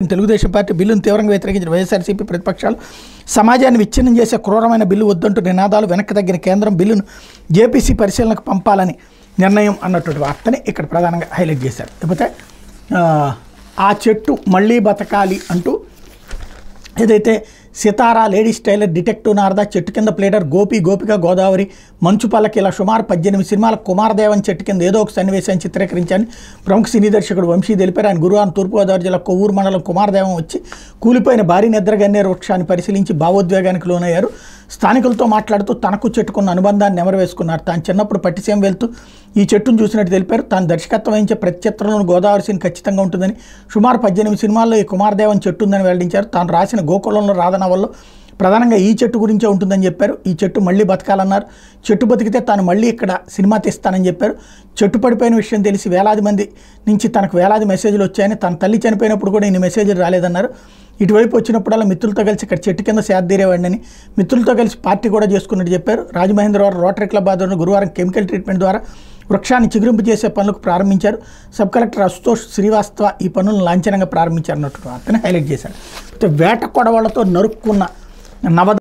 Telugu Desam party బిల్లును తీవ్రంగా వ్యతిరేకించిన వైఎస్ఆర్సీపీ ప్రతిపక్షాలు సమాజాన్ని విచ్ఛిన్నం చేసే క్రూరమైన బిల్లు వద్దంటూ నినాదాలు వెనక్కి తగ్గిన కేంద్రం బిల్లును జేపీసీ పరిశీలనకు పంపాలని నిర్ణయం అన్నటువంటి వార్తని ఇక్కడ ప్రధానంగా హైలైట్ చేశారు. లేకపోతే ఆ చెట్టు మళ్ళీ బతకాలి అంటూ ఏదైతే సితారా, లేడీస్ టైలర్, డిటెక్టివ్ నారద, చెట్టు కింద ప్లేడర్, గోపిక, గోదావరి, మంచు పల్లకి ఇలా సుమారు 18 సినిమాల కుమారదేవన్ చెట్టు కింద ఏదో ఒక సన్నివేశాన్ని చిత్రీకరించాలని ప్రముఖ సినీ దర్శకుడు వంశీ తెలిపారు. ఆయన గురువారం తూర్పుగోదావరి జిల్లా కొవ్వూరు మండలం కుమారదేవం వచ్చి కూలిపోయిన భారీ నిద్రగన్నేరు వృక్షాన్ని పరిశీలించి భావోద్వేగానికి లోనయ్యారు. స్థానికులతో మాట్లాడుతూ తనకు చెట్టుకున్న అనుబంధాన్ని నెమరవేసుకున్నారు. తాను చిన్నప్పుడు పట్టిసీమ వెళ్తూ ఈ చెట్టును చూసినట్టు తెలిపారు. తాను దర్శకత్వం వహించే ప్రతి చిత్రంలోనూ గోదావరి సీన్ ఖచ్చితంగా ఉంటుందని, సుమారు 18 సినిమాల్లో ఈ కుమారదేవన్ చెట్టు ఉందని వెల్లడించారు. తాను రాసిన గోకులంలో రాధ నవల్లో ప్రధానంగా ఈ చెట్టు గురించే ఉంటుందని చెప్పారు. ఈ చెట్టు మళ్ళీ బతకాలన్నారు. చెట్టు బతికితే తాను మళ్ళీ ఇక్కడ సినిమా తీస్తానని చెప్పారు. చెట్టు పడిపోయిన విషయం తెలిసి వేలాది మంది నుంచి తనకు వేలాది మెసేజ్లు వచ్చాయని, తన తల్లి చనిపోయినప్పుడు కూడా ఇన్ని మెసేజ్లు రాలేదన్నారు. ఇటువైపు వచ్చినప్పుడల్లా మిత్రులతో కలిసి ఇక్కడ చెట్టు కింద సేదతీరేవాడిని, మిత్రులతో కలిసి పార్టీ కూడా చేసుకున్నట్టు చెప్పారు. రాజమహేంద్రవరం రోటరీ క్లబ్ ఆధ్వర్యంలో గురువారం కెమికల్ ట్రీట్మెంట్ ద్వారా వృక్షాన్ని చిగురింపు చేసే పనులకు ప్రారంభించారు. సబ్ కలెక్టర్ అశుతోష్ శ్రీవాస్తవ ఈ పనులను లాంఛనంగా ప్రారంభించారన్నట్టు వార్తని హైలైట్ చేశారు. వేట కొడవళ్లతో నరుక్కున్న నవ